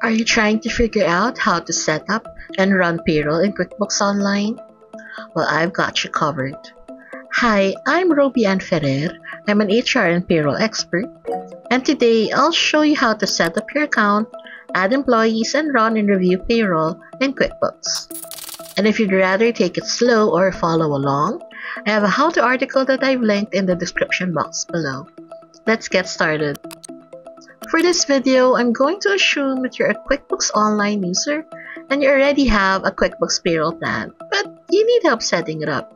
Are you trying to figure out how to set up and run payroll in QuickBooks Online? Well, I've got you covered. Hi, I'm Roby Ann Ferrer. I'm an HR and payroll expert, and today I'll show you how to set up your account, add employees, and run and review payroll in QuickBooks. And if you'd rather take it slow or follow along, I have a how-to article that I've linked in the description box below. Let's get started. For this video, I'm going to assume that you're a QuickBooks Online user and you already have a QuickBooks payroll plan, but you need help setting it up.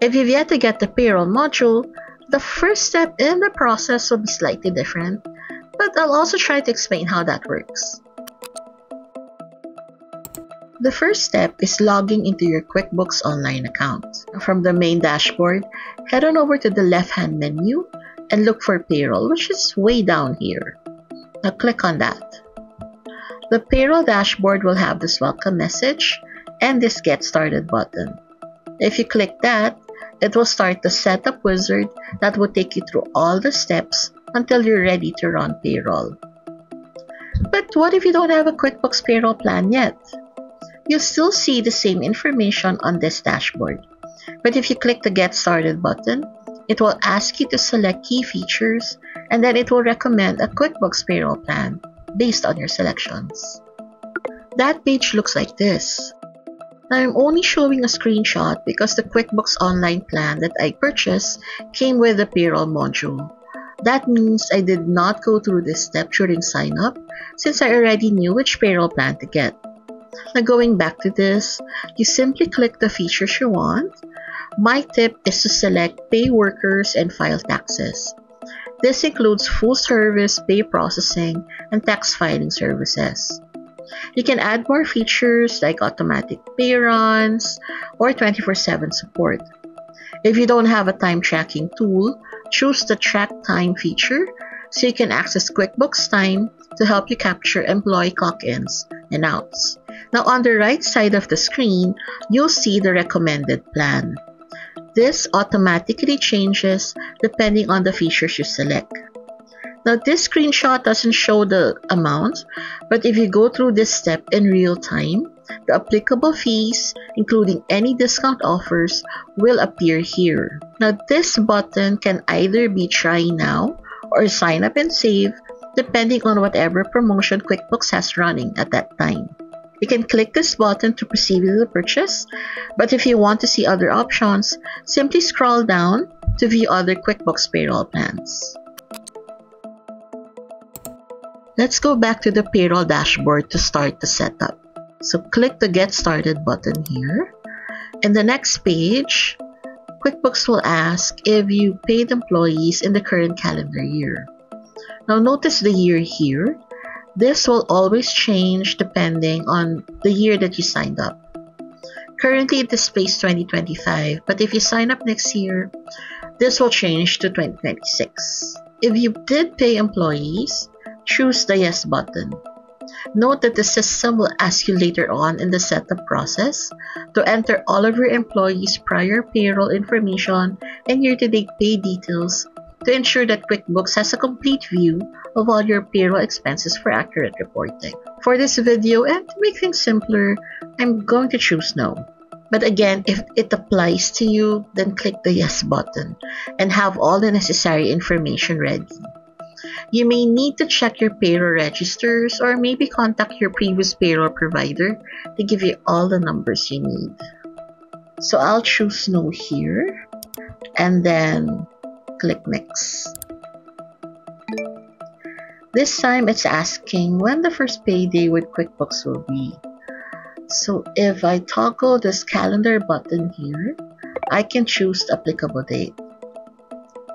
If you've yet to get the payroll module, the first step in the process will be slightly different, but I'll also try to explain how that works. The first step is logging into your QuickBooks Online account. From the main dashboard, head on over to the left-hand menu and look for Payroll, which is way down here. Now click on that. The Payroll dashboard will have this welcome message and this Get Started button. If you click that, it will start the setup wizard that will take you through all the steps until you're ready to run payroll. But what if you don't have a QuickBooks payroll plan yet? You'll still see the same information on this dashboard. But if you click the Get Started button, it will ask you to select key features, and then it will recommend a QuickBooks payroll plan based on your selections. That page looks like this. Now, I'm only showing a screenshot because the QuickBooks Online plan that I purchased came with the payroll module. That means I did not go through this step during sign up since I already knew which payroll plan to get. Now, going back to this, you simply click the features you want. My tip is to select Pay Workers and File Taxes. This includes full service pay processing and tax filing services. You can add more features like automatic pay runs or 24/7 support. If you don't have a time tracking tool, choose the Track Time feature so you can access QuickBooks Time to help you capture employee clock-ins and outs. Now, on the right side of the screen, you'll see the recommended plan. This automatically changes depending on the features you select. Now, this screenshot doesn't show the amount, but if you go through this step in real time, the applicable fees, including any discount offers, will appear here. Now, this button can either be Try Now or Sign Up and Save, depending on whatever promotion QuickBooks has running at that time. You can click this button to proceed with the purchase, but if you want to see other options, simply scroll down to view other QuickBooks payroll plans. Let's go back to the payroll dashboard to start the setup. So click the Get Started button here. In the next page, QuickBooks will ask if you paid employees in the current calendar year. Now notice the year here. This will always change depending on the year that you signed up. Currently it displays 2025, but if you sign up next year, this will change to 2026. If you did pay employees, choose the Yes button. Note that the system will ask you later on in the setup process to enter all of your employees' prior payroll information and year-to-date pay details to ensure that QuickBooks has a complete view of all your payroll expenses for accurate reporting. For this video, and to make things simpler, I'm going to choose No. But again, if it applies to you, then click the Yes button and have all the necessary information ready. You may need to check your payroll registers or maybe contact your previous payroll provider to give you all the numbers you need. So I'll choose No here and then click Next. This time it's asking when the first payday with QuickBooks will be. So if I toggle this calendar button here, I can choose the applicable date.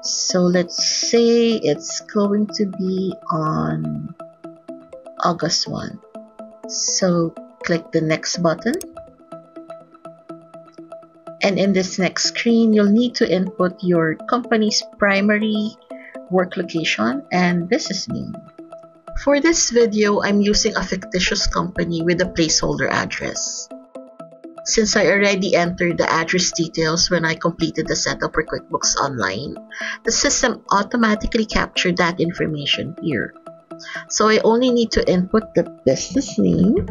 So let's say it's going to be on August 1. So click the Next button. And in this next screen, you'll need to input your company's primary work location and business name. For this video, I'm using a fictitious company with a placeholder address. Since I already entered the address details when I completed the setup for QuickBooks Online, the system automatically captured that information here. So I only need to input the business name,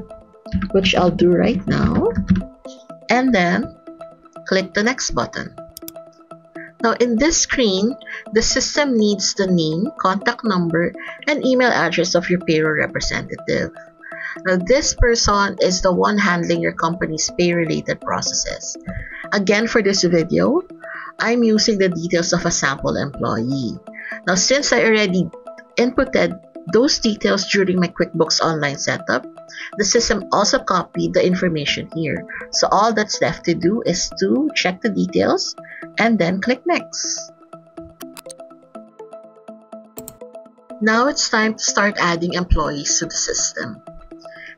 which I'll do right now, and then click the next button. Now in this screen, the system needs the name, contact number, and email address of your payroll representative. Now this person is the one handling your company's pay-related processes. Again, for this video, I'm using the details of a sample employee. Now since I already inputted those details during my QuickBooks Online setup, the system also copied the information here. So all that's left to do is to check the details and then click Next. Now it's time to start adding employees to the system.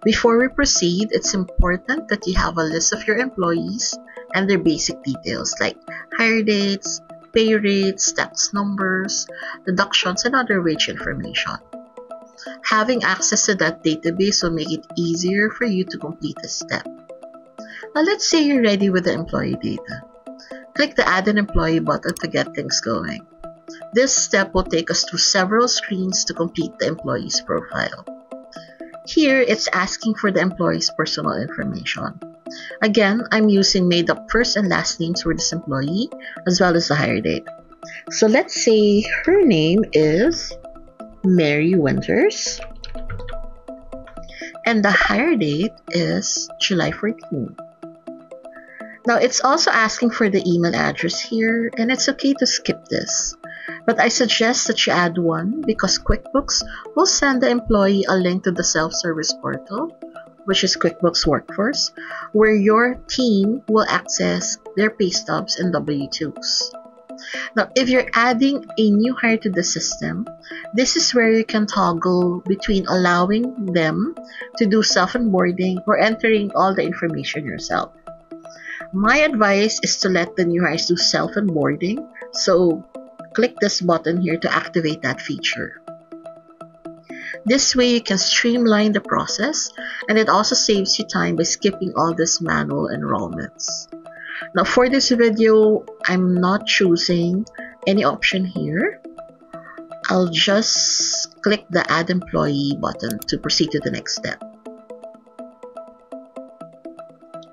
Before we proceed, it's important that you have a list of your employees and their basic details like hire dates, pay rates, tax numbers, deductions, and other wage information. Having access to that database will make it easier for you to complete this step. Now let's say you're ready with the employee data. Click the Add an Employee button to get things going. This step will take us through several screens to complete the employee's profile. Here, it's asking for the employee's personal information. Again, I'm using made-up first and last names for this employee, as well as the hire date. So let's say her name is Mary Winters, and the hire date is July 14. Now, it's also asking for the email address here, and it's okay to skip this. But I suggest that you add one because QuickBooks will send the employee a link to the self-service portal, which is QuickBooks Workforce, where your team will access their pay stubs and W-2s. Now, if you're adding a new hire to the system, this is where you can toggle between allowing them to do self-onboarding or entering all the information yourself. My advice is to let the new hires do self-onboarding, so click this button here to activate that feature. This way you can streamline the process, and it also saves you time by skipping all these manual enrollments. Now for this video, I'm not choosing any option here. I'll just click the Add Employee button to proceed to the next step.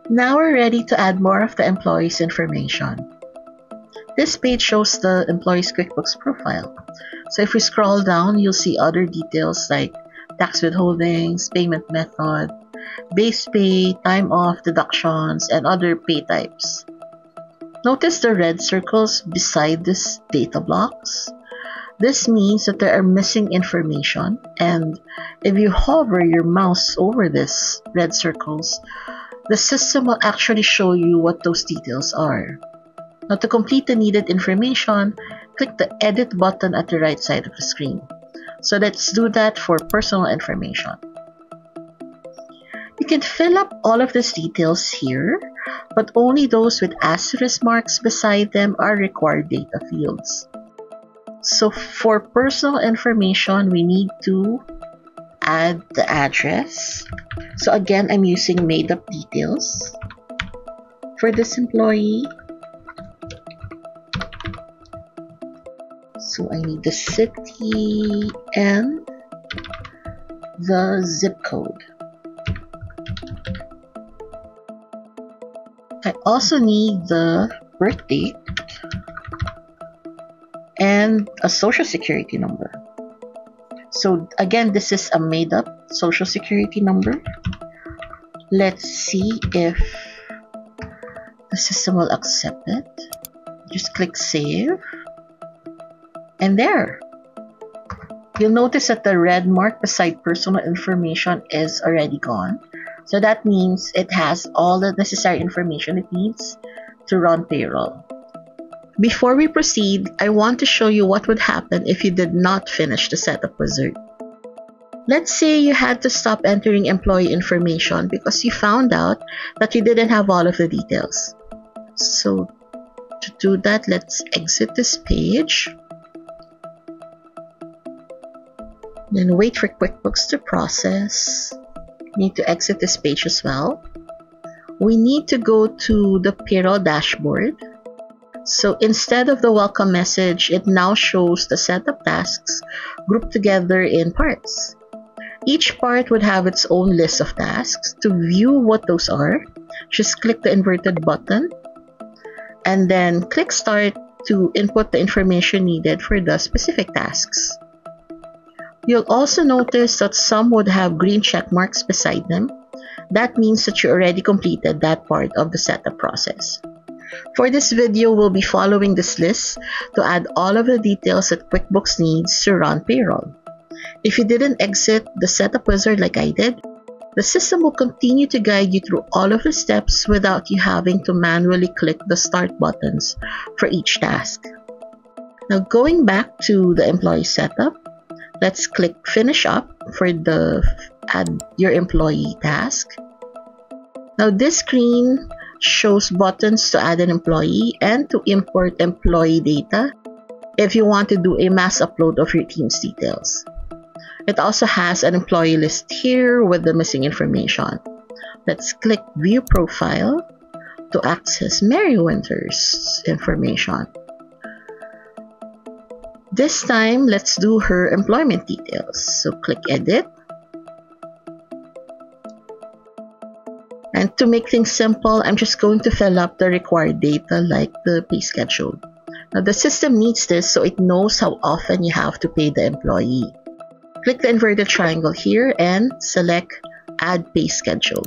Now we're ready to add more of the employee's information. This page shows the employee's QuickBooks profile. So if we scroll down, you'll see other details like tax withholdings, payment method, base pay, time off, deductions, and other pay types. Notice the red circles beside these data blocks. This means that there are missing information, and if you hover your mouse over these red circles, the system will actually show you what those details are. Now to complete the needed information, click the Edit button at the right side of the screen. So let's do that for personal information. You can fill up all of these details here, but only those with asterisk marks beside them are required data fields. So for personal information, we need to add the address. So again, I'm using made-up details for this employee. So I need the city and the zip code. I also need the birth date and a social security number. So again, this is a made-up social security number. Let's see if the system will accept it. Just click Save. And there, you'll notice that the red mark beside personal information is already gone. So that means it has all the necessary information it needs to run payroll. Before we proceed, I want to show you what would happen if you did not finish the setup wizard. Let's say you had to stop entering employee information because you found out that you didn't have all of the details. So to do that, let's exit this page. Then wait for QuickBooks to process. Need to exit this page as well. We need to go to the payroll dashboard. So instead of the welcome message, it now shows the set of tasks grouped together in parts. Each part would have its own list of tasks. To view what those are, just click the inverted button and then click Start to input the information needed for the specific tasks. You'll also notice that some would have green check marks beside them. That means that you already completed that part of the setup process. For this video, we'll be following this list to add all of the details that QuickBooks needs to run payroll. If you didn't exit the setup wizard like I did, the system will continue to guide you through all of the steps without you having to manually click the start buttons for each task. Now going back to the employee setup, let's click Finish Up for the Add Your Employee task. Now this screen shows buttons to add an employee and to import employee data if you want to do a mass upload of your team's details. It also has an employee list here with the missing information. Let's click View Profile to access Mary Winter's information. This time, let's do her employment details. So click Edit. And to make things simple, I'm just going to fill up the required data like the pay schedule. Now the system needs this so it knows how often you have to pay the employee. Click the inverted triangle here and select Add Pay Schedule.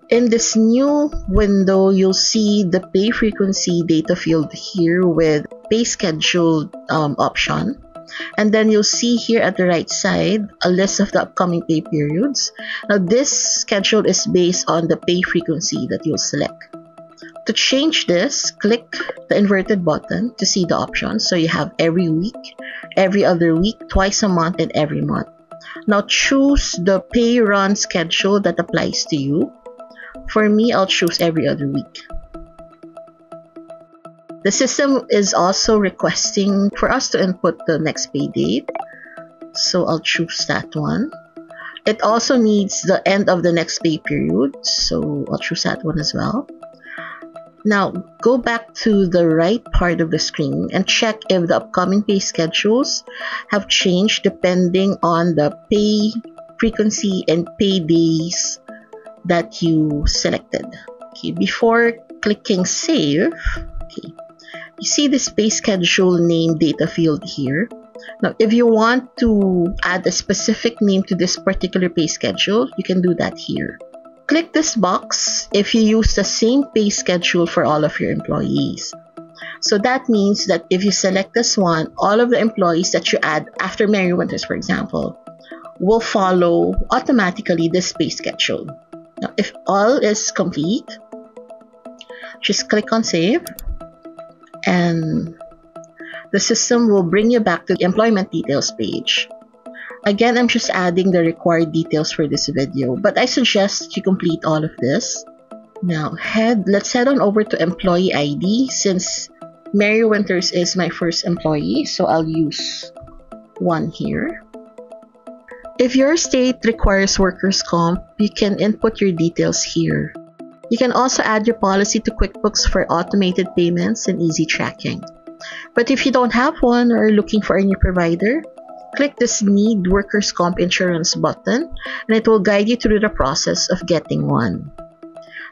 In this new window, you'll see the pay frequency data field here with pay schedule option. And then you'll see here at the right side a list of the upcoming pay periods. Now this schedule is based on the pay frequency that you'll select. To change this, click the inverted button to see the options. So you have every week, every other week, twice a month, and every month. Now choose the pay run schedule that applies to you. For me, I'll choose every other week. The system is also requesting for us to input the next pay date. So I'll choose that one. It also needs the end of the next pay period. So I'll choose that one as well. Now, go back to the right part of the screen and check if the upcoming pay schedules have changed depending on the pay frequency and pay days that you selected. Okay, before clicking Save, okay, you see this pay schedule name data field here. Now, if you want to add a specific name to this particular pay schedule, you can do that here. Click this box if you use the same pay schedule for all of your employees. So that means that if you select this one, all of the employees that you add after Mary Winters, for example, will follow automatically this pay schedule. Now, if all is complete, just click on Save, and the system will bring you back to the employment details page. Again, I'm just adding the required details for this video, but I suggest you complete all of this. Now, let's head on over to Employee ID since Mary Winters is my first employee, so I'll use one here. If your state requires workers' comp, you can input your details here. You can also add your policy to QuickBooks for automated payments and easy tracking. But if you don't have one or are looking for a new provider, click this Need Workers' Comp Insurance button and it will guide you through the process of getting one.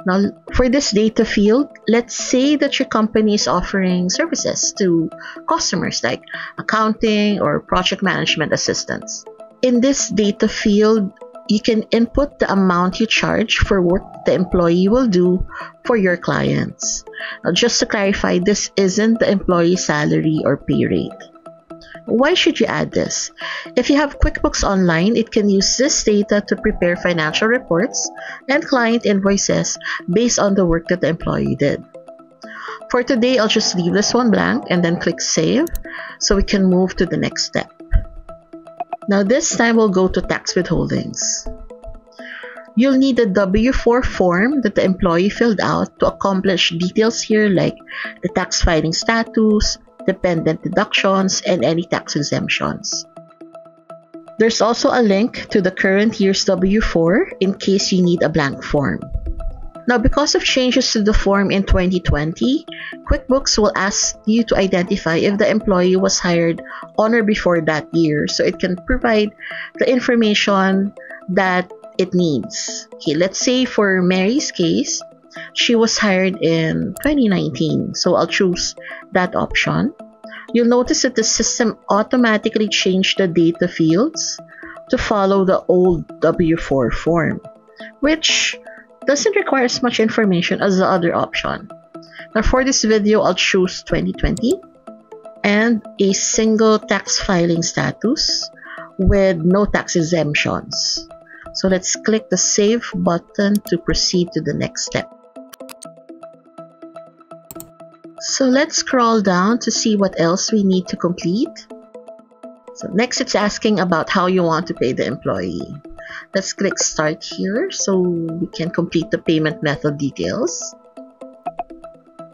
Now, for this data field, let's say that your company is offering services to customers like accounting or project management assistance. In this data field, you can input the amount you charge for work the employee will do for your clients. Now, just to clarify, this isn't the employee's salary or pay rate. Why should you add this? If you have QuickBooks Online, it can use this data to prepare financial reports and client invoices based on the work that the employee did. For today, I'll just leave this one blank and then click Save so we can move to the next step. Now this time we'll go to tax withholdings. You'll need a W-4 form that the employee filled out to accomplish details here like the tax filing status, dependent deductions, and any tax exemptions. There's also a link to the current year's W-4 in case you need a blank form. Now, because of changes to the form in 2020, QuickBooks will ask you to identify if the employee was hired on or before that year, so it can provide the information that it needs. Okay, let's say for Mary's case, she was hired in 2019, so I'll choose that option. You'll notice that the system automatically changed the data fields to follow the old W4 form, which doesn't require as much information as the other option. Now for this video, I'll choose 2020 and a single tax filing status with no tax exemptions. So let's click the Save button to proceed to the next step. So let's scroll down to see what else we need to complete. So next, it's asking about how you want to pay the employee. Let's click Start here so we can complete the payment method details.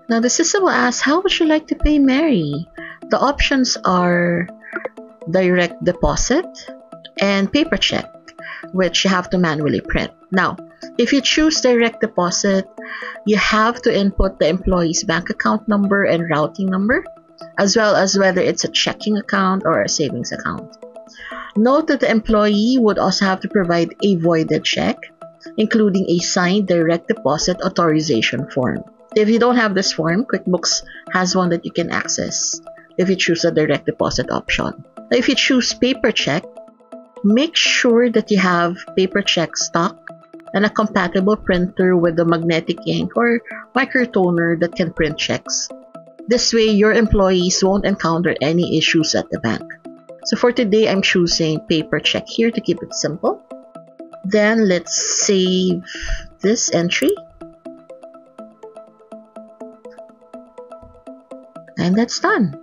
Now the system will ask, how would you like to pay Mary? The options are direct deposit and paper check, which you have to manually print. Now, if you choose direct deposit, you have to input the employee's bank account number and routing number, as well as whether it's a checking account or a savings account. Note that the employee would also have to provide a voided check, including a signed direct deposit authorization form. If you don't have this form, QuickBooks has one that you can access if you choose the direct deposit option. Now, if you choose paper check, make sure that you have paper check stock and a compatible printer with a magnetic ink or microtoner that can print checks. This way, your employees won't encounter any issues at the bank. So for today, I'm choosing paper check here to keep it simple. Then let's save this entry. And that's done.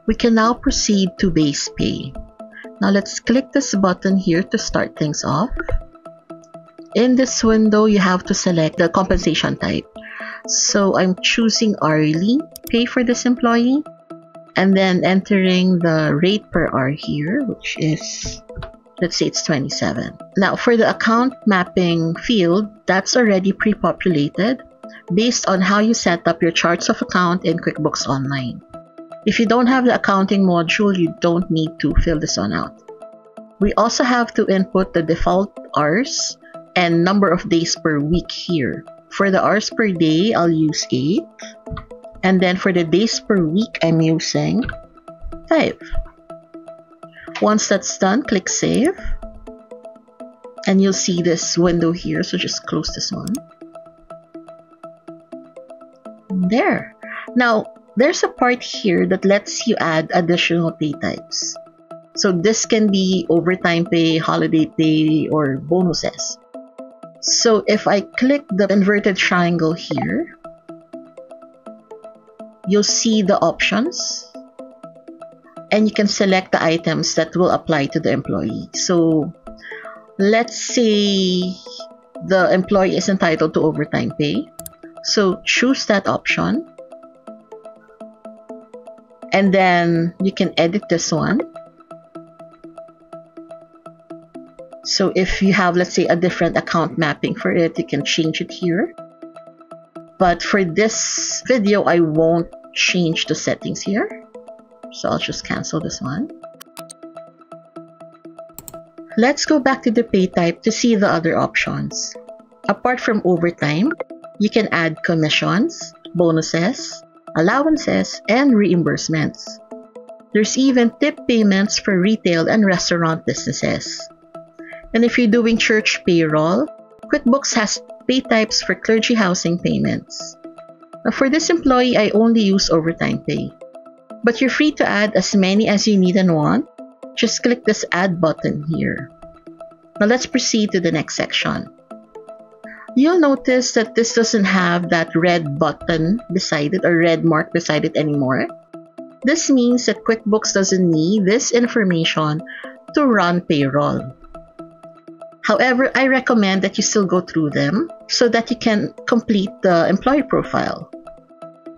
We can now proceed to base pay. Now let's click this button here to start things off. In this window, you have to select the compensation type. So I'm choosing hourly pay for this employee and then entering the rate per hour here, which is, let's say it's 27. Now for the account mapping field, that's already pre-populated based on how you set up your charts of account in QuickBooks Online. If you don't have the accounting module, you don't need to fill this one out. We also have to input the default hours and number of days per week here. For the hours per day, I'll use 8. And then for the days per week, I'm using 5. Once that's done, click Save. And you'll see this window here, so just close this one. There. Now, there's a part here that lets you add additional pay types. So this can be overtime pay, holiday pay, or bonuses. So if I click the inverted triangle here, you'll see the options and you can select the items that will apply to the employee. So let's say the employee is entitled to overtime pay. So choose that option. And then you can edit this one. So if you have, let's say, a different account mapping for it, you can change it here. But for this video, I won't change the settings here. So I'll just cancel this one. Let's go back to the pay type to see the other options. Apart from overtime, you can add commissions, bonuses, allowances, and reimbursements. There's even tip payments for retail and restaurant businesses. And if you're doing church payroll, QuickBooks has pay types for clergy housing payments. Now for this employee, I only use overtime pay. But you're free to add as many as you need and want. Just click this Add button here. Now let's proceed to the next section. You'll notice that this doesn't have that red button beside it or red mark beside it anymore. This means that QuickBooks doesn't need this information to run payroll. However, I recommend that you still go through them so that you can complete the employee profile.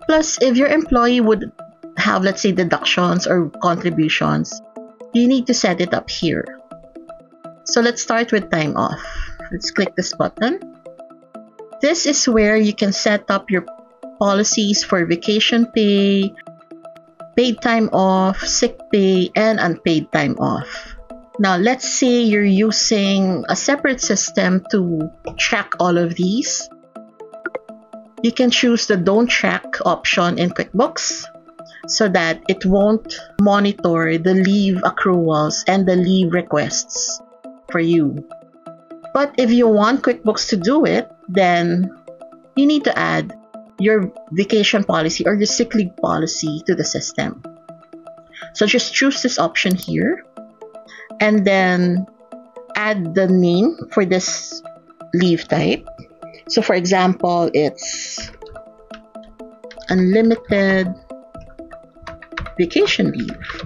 Plus, if your employee would have, let's say, deductions or contributions, you need to set it up here. So let's start with time off. Let's click this button. this is where you can set up your policies for vacation pay, paid time off, sick pay, and unpaid time off. Now, let's say you're using a separate system to track all of these. You can choose the Don't Track option in QuickBooks so that it won't monitor the leave accruals and the leave requests for you. But if you want QuickBooks to do it, then you need to add your vacation policy or your sick leave policy to the system. So just choose this option here and then add the name for this leave type. So for example, it's unlimited vacation leave.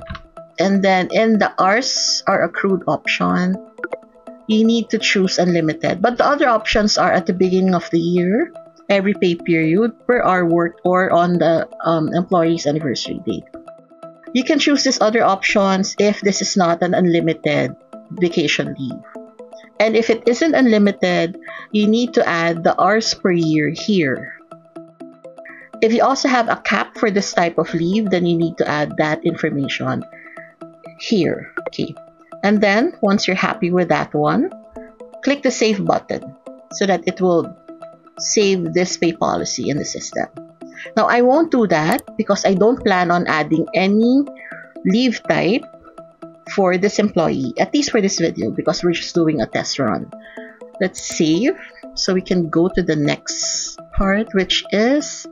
And then in the hours are accrued option, you need to choose unlimited. But the other options are at the beginning of the year, every pay period, per hour worked, or on the employee's anniversary date. You can choose these other options if this is not an unlimited vacation leave. And if it isn't unlimited, you need to add the hours per year here. If you also have a cap for this type of leave, then you need to add that information here. Okay. And then, once you're happy with that one, click the Save button so that it will save this pay policy in the system. Now, I won't do that because I don't plan on adding any leave type for this employee, at least for this video, because we're just doing a test run. Let's save so we can go to the next part, which is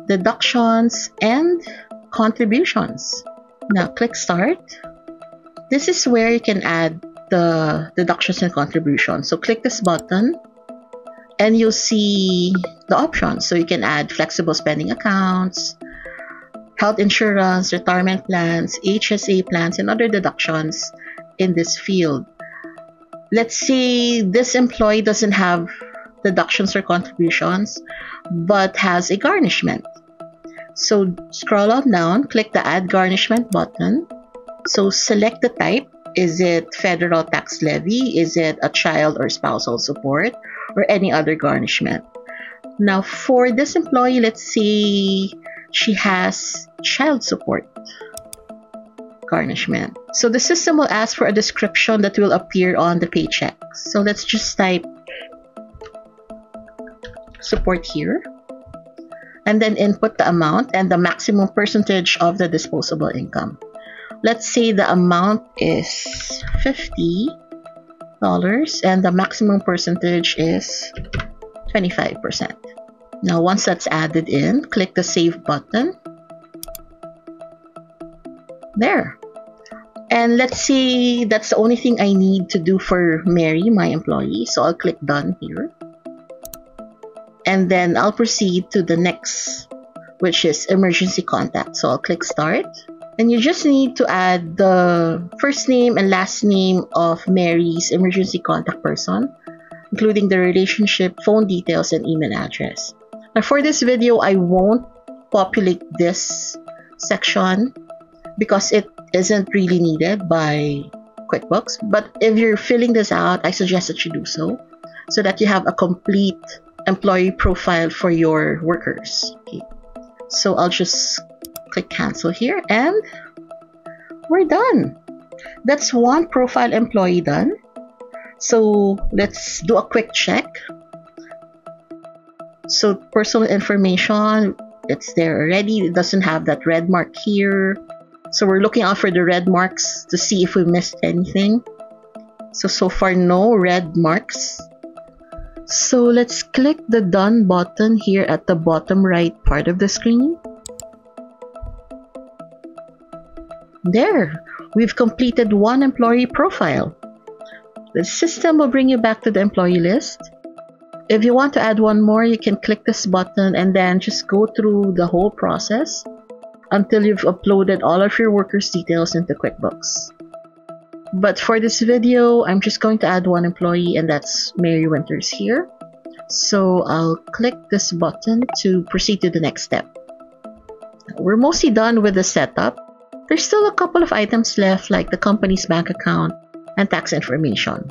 deductions and contributions. Now, click Start. This is where you can add the deductions and contributions. So click this button and you'll see the options. So you can add flexible spending accounts, health insurance, retirement plans, HSA plans, and other deductions in this field. Let's say this employee doesn't have deductions or contributions, but has a garnishment. So scroll on down, click the Add Garnishment button. So select the type. Is it federal tax levy? Is it a child or spousal support? Or any other garnishment? Now for this employee, let's say she has child support garnishment. So the system will ask for a description that will appear on the paycheck. So let's just type support here. And then input the amount and the maximum percentage of the disposable income. Let's say the amount is $50 and the maximum percentage is 25%. Now, once that's added in, click the Save button. There. And let's say that's the only thing I need to do for Mary, my employee. So I'll click Done here. And then I'll proceed to the next, which is emergency contact. So I'll click Start. And you just need to add the first name and last name of Mary's emergency contact person, including the relationship, phone details, and email address. Now for this video, I won't populate this section because it isn't really needed by QuickBooks. But if you're filling this out, I suggest that you do so that you have a complete employee profile for your workers. Okay. So I'll just click Cancel here and we're done. That's one profile employee done. So let's do a quick check. So personal information, it's there already. It doesn't have that red mark here. So we're looking out for the red marks to see if we missed anything. So far no red marks. So let's click the Done button here at the bottom right part of the screen. There, we've completed one employee profile. The system will bring you back to the employee list. If you want to add one more, you can click this button and then just go through the whole process until you've uploaded all of your workers' details into QuickBooks. But for this video, I'm just going to add one employee, and that's Mary Winters here. So I'll click this button to proceed to the next step. We're mostly done with the setup. There's still a couple of items left, like the company's bank account and tax information.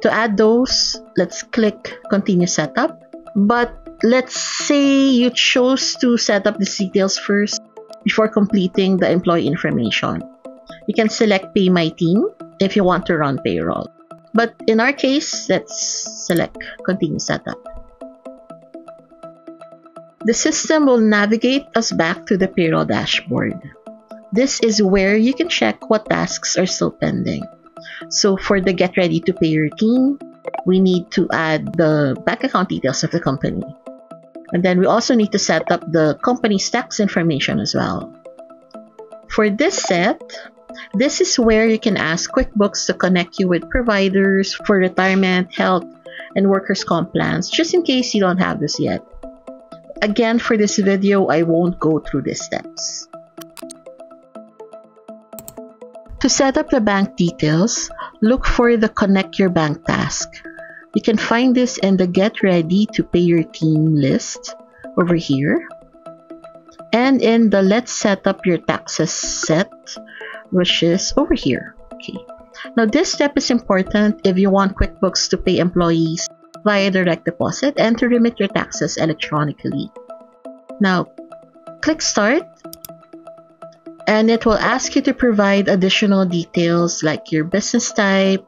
To add those, let's click Continue Setup. But let's say you chose to set up these details first before completing the employee information. You can select Pay My Team if you want to run payroll. But in our case, let's select Continue Setup. The system will navigate us back to the payroll dashboard. This is where you can check what tasks are still pending. So for the Get Ready to Pay Your Team, we need to add the bank account details of the company. And then we also need to set up the company's tax information as well. For this set, this is where you can ask QuickBooks to connect you with providers for retirement, health, and workers' comp plans, just in case you don't have this yet. Again, for this video, I won't go through these steps. To set up the bank details, look for the Connect Your Bank task. You can find this in the Get Ready to Pay Your Team list over here, and in the Let's Set Up Your Taxes set, which is over here. Okay. Now this step is important if you want QuickBooks to pay employees via direct deposit and to remit your taxes electronically. Now, click Start, and it will ask you to provide additional details like your business type,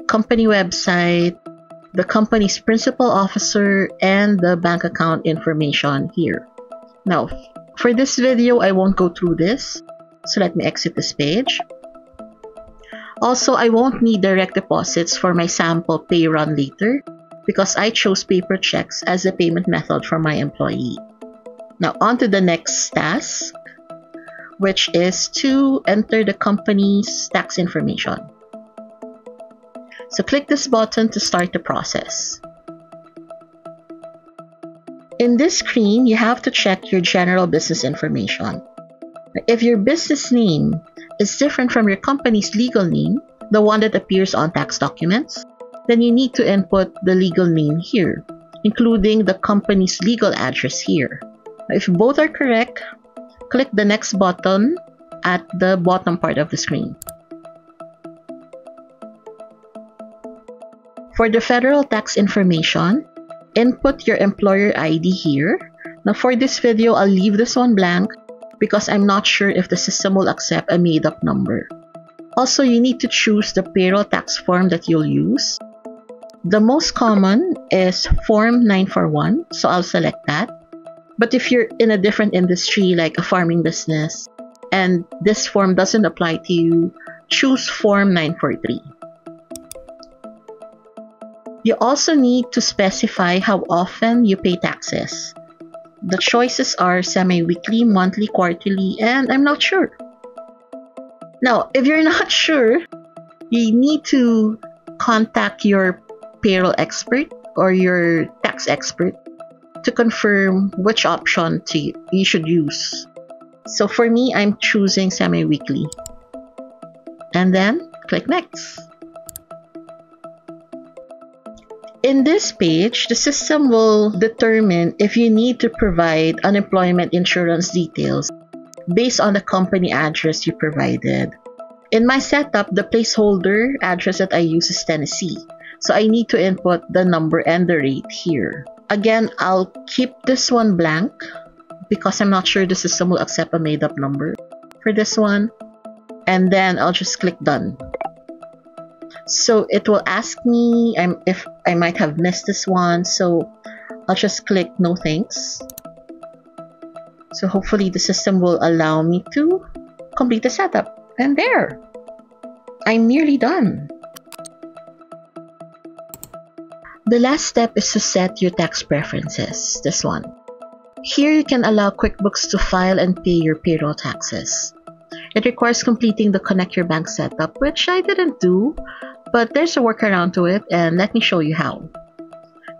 company website, the company's principal officer, and the bank account information here. Now, for this video, I won't go through this, so let me exit this page. Also, I won't need direct deposits for my sample pay run later because I chose paper checks as a payment method for my employee. Now, on to the next task, which is to enter the company's tax information. So click this button to start the process. In this screen, you have to check your general business information. If your business name is different from your company's legal name, the one that appears on tax documents, then you need to input the legal name here, including the company's legal address here. If both are correct, click the next button at the bottom part of the screen. For the federal tax information, input your employer ID here. Now for this video, I'll leave this one blank because I'm not sure if the system will accept a made-up number. Also, you need to choose the payroll tax form that you'll use. The most common is Form 941, so I'll select that. But if you're in a different industry like a farming business and this form doesn't apply to you, choose Form 943. You also need to specify how often you pay taxes. The choices are semi-weekly, monthly, quarterly, and I'm not sure. Now, if you're not sure, you need to contact your payroll expert or your tax expert to confirm which option you should use. So for me, I'm choosing semi-weekly. And then click Next. In this page, the system will determine if you need to provide unemployment insurance details based on the company address you provided. In my setup, the placeholder address that I use is Tennessee, so I need to input the number and the rate here. Again, I'll keep this one blank because I'm not sure the system will accept a made-up number for this one. And then I'll just click Done. So it will ask me if I might have missed this one, so I'll just click No Thanks. So hopefully the system will allow me to complete the setup. And there! I'm nearly done. The last step is to set your tax preferences, this one. Here you can allow QuickBooks to file and pay your payroll taxes. It requires completing the Connect Your Bank setup, which I didn't do, but there's a workaround to it, and let me show you how.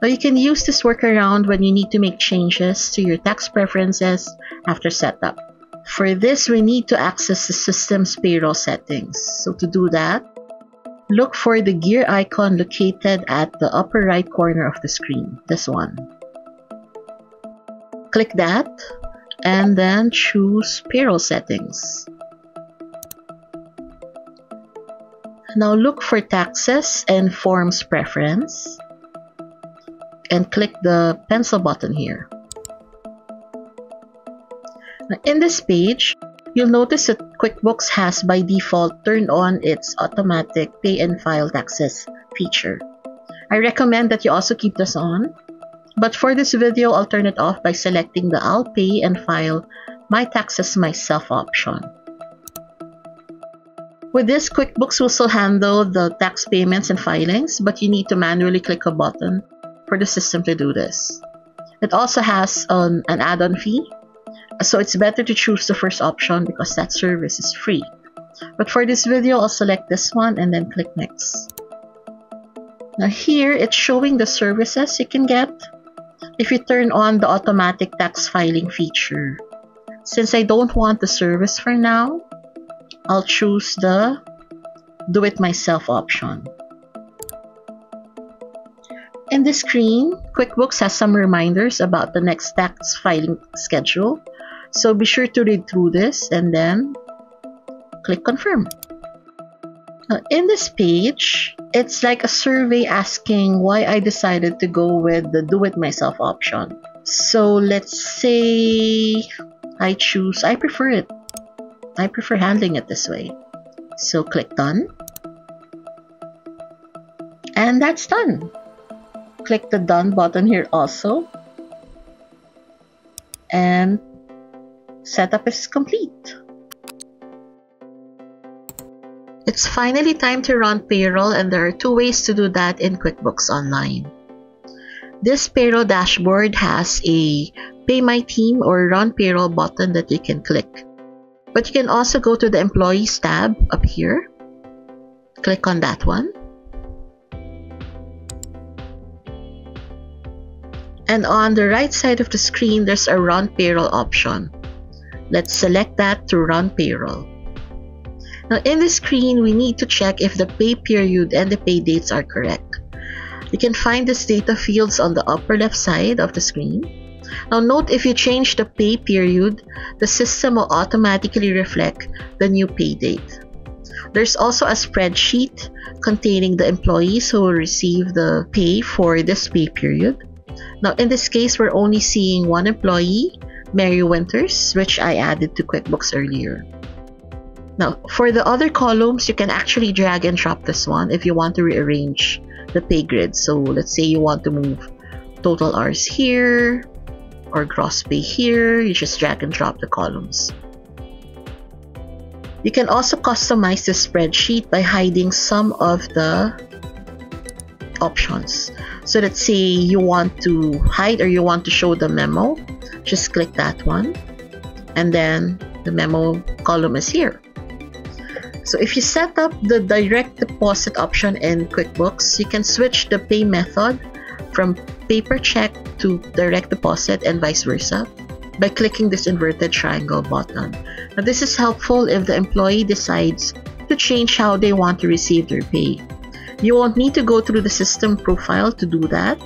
Now you can use this workaround when you need to make changes to your tax preferences after setup. For this, we need to access the system's payroll settings. So to do that, look for the gear icon located at the upper right corner of the screen, this one. Click that, and then choose Payroll Settings. Now look for Taxes and Forms preference. and click the pencil button here. Now, in this page, you'll notice that QuickBooks has by default turned on its automatic pay and file taxes feature. I recommend that you also keep this on, but for this video, I'll turn it off by selecting the I'll pay and file my taxes myself option. With this, QuickBooks will still handle the tax payments and filings, but you need to manually click a button for the system to do this. It also has an add-on fee, so it's better to choose the first option because that service is free. But for this video, I'll select this one and then click Next. Now here, it's showing the services you can get if you turn on the automatic tax filing feature. Since I don't want the service for now, I'll choose the Do It Myself option. In this screen, QuickBooks has some reminders about the next tax filing schedule, so be sure to read through this and then click Confirm. Now, in this page, it's like a survey asking why I decided to go with the Do It Myself option. So let's say I prefer it. I prefer handling it this way. So click Done. And that's done. Click the Done button here also. And setup is complete. It's finally time to run payroll, and there are two ways to do that in QuickBooks Online. This payroll dashboard has a Pay My Team or Run Payroll button that you can click. But you can also go to the Employees tab up here. Click on that one. And on the right side of the screen, there's a Run Payroll option. Let's select that to run payroll. Now in this screen, we need to check if the pay period and the pay dates are correct. You can find these data fields on the upper left side of the screen. Now note, if you change the pay period, the system will automatically reflect the new pay date. There's also a spreadsheet containing the employees who will receive the pay for this pay period. Now in this case, we're only seeing one employee, Mary Winters, which I added to QuickBooks earlier. Now, for the other columns, you can actually drag and drop this one if you want to rearrange the pay grid. So let's say you want to move total hours here or gross pay here. You just drag and drop the columns. You can also customize the spreadsheet by hiding some of the options. So let's say you want to hide or you want to show the memo. Just click that one, and then the memo column is here. So if you set up the direct deposit option in QuickBooks, you can switch the pay method from paper check to direct deposit and vice versa by clicking this inverted triangle button. Now this is helpful if the employee decides to change how they want to receive their pay. You won't need to go through the system profile to do that.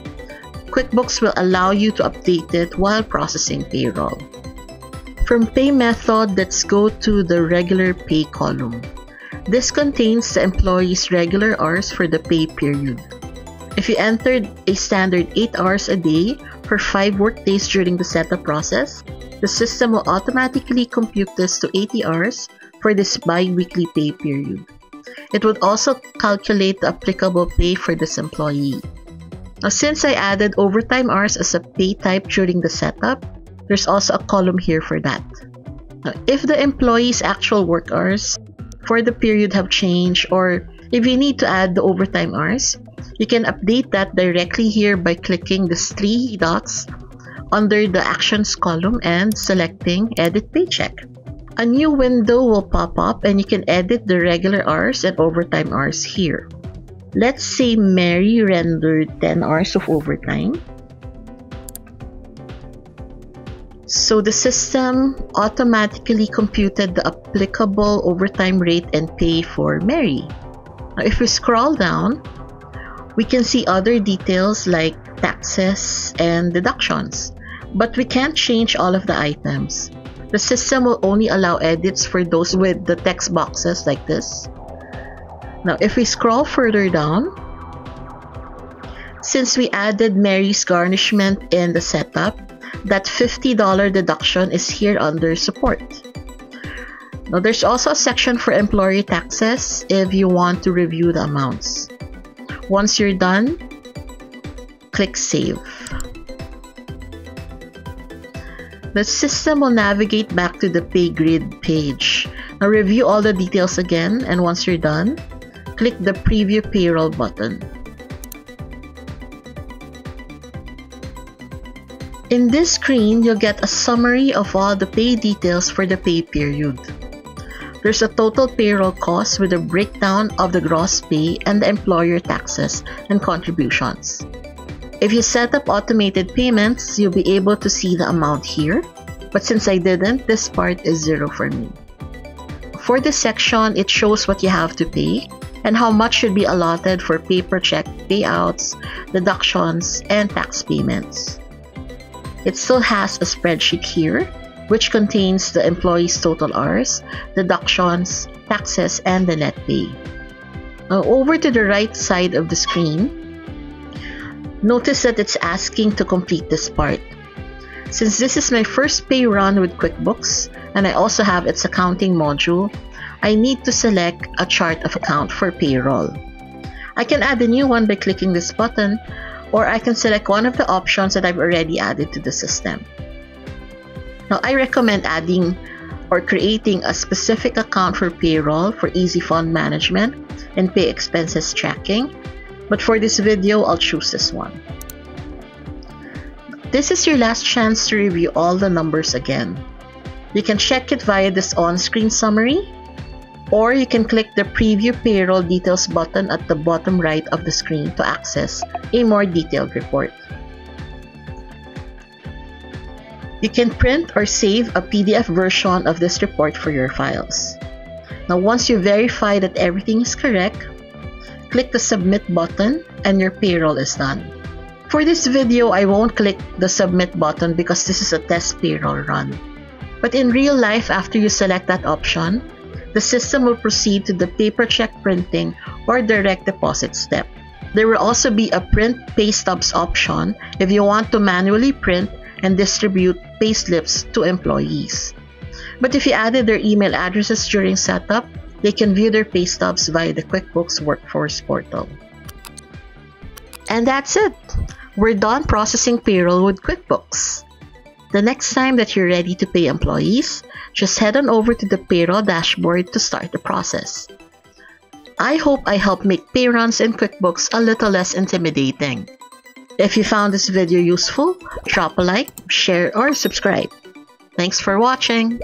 QuickBooks will allow you to update it while processing payroll. From pay method, let's go to the regular pay column. This contains the employee's regular hours for the pay period. If you entered a standard 8 hours a day for 5 work days during the setup process, the system will automatically compute this to 80 hours for this bi-weekly pay period. It would also calculate the applicable pay for this employee. Now, since I added overtime hours as a pay type during the setup, there's also a column here for that. Now, if the employee's actual work hours for the period have changed, or if you need to add the overtime hours, you can update that directly here by clicking the 3 dots under the Actions column and selecting Edit Paycheck. A new window will pop up and you can edit the regular hours and overtime hours here. Let's say Mary rendered 10 hours of overtime. So the system automatically computed the applicable overtime rate and pay for Mary. Now, if we scroll down, we can see other details like taxes and deductions, but we can't change all of the items. The system will only allow edits for those with the text boxes like this. Now, if we scroll further down, Since we added Mary's garnishment in the setup, that $50 deduction is here under support. Now there's also a section for employer taxes if you want to review the amounts. Once you're done, click Save. The system will navigate back to the pay grid page. Now review all the details again, and once you're done, click the Preview Payroll button. In this screen, you'll get a summary of all the pay details for the pay period. There's a total payroll cost with a breakdown of the gross pay and the employer taxes and contributions. If you set up automated payments, you'll be able to see the amount here, but since I didn't, this part is 0 for me. For this section, it shows what you have to pay and how much should be allotted for paper check payouts, deductions, and tax payments. It still has a spreadsheet here, which contains the employee's total hours, deductions, taxes, and the net pay. Now, over to the right side of the screen, notice that it's asking to complete this part. Since this is my first pay run with QuickBooks, and I also have its accounting module, I need to select a chart of account for payroll. I can add a new one by clicking this button, or I can select one of the options that I've already added to the system. Now, I recommend adding or creating a specific account for payroll for easy fund management and pay expenses tracking, but for this video, I'll choose this one. This is your last chance to review all the numbers again. You can check it via this on-screen summary, or you can click the Preview Payroll Details button at the bottom right of the screen to access a more detailed report. You can print or save a PDF version of this report for your files. Now, once you verify that everything is correct, click the Submit button and your payroll is done. For this video, I won't click the Submit button because this is a test payroll run. But in real life, after you select that option, the system will proceed to the paper check printing or direct deposit step. There will also be a Print Pay Stubs option if you want to manually print and distribute pay slips to employees. But if you added their email addresses during setup, they can view their pay stubs via the QuickBooks Workforce portal. And that's it! We're done processing payroll with QuickBooks. The next time that you're ready to pay employees, just head on over to the payroll dashboard to start the process. I hope I helped make pay runs in QuickBooks a little less intimidating. If you found this video useful, drop a like, share, or subscribe. Thanks for watching!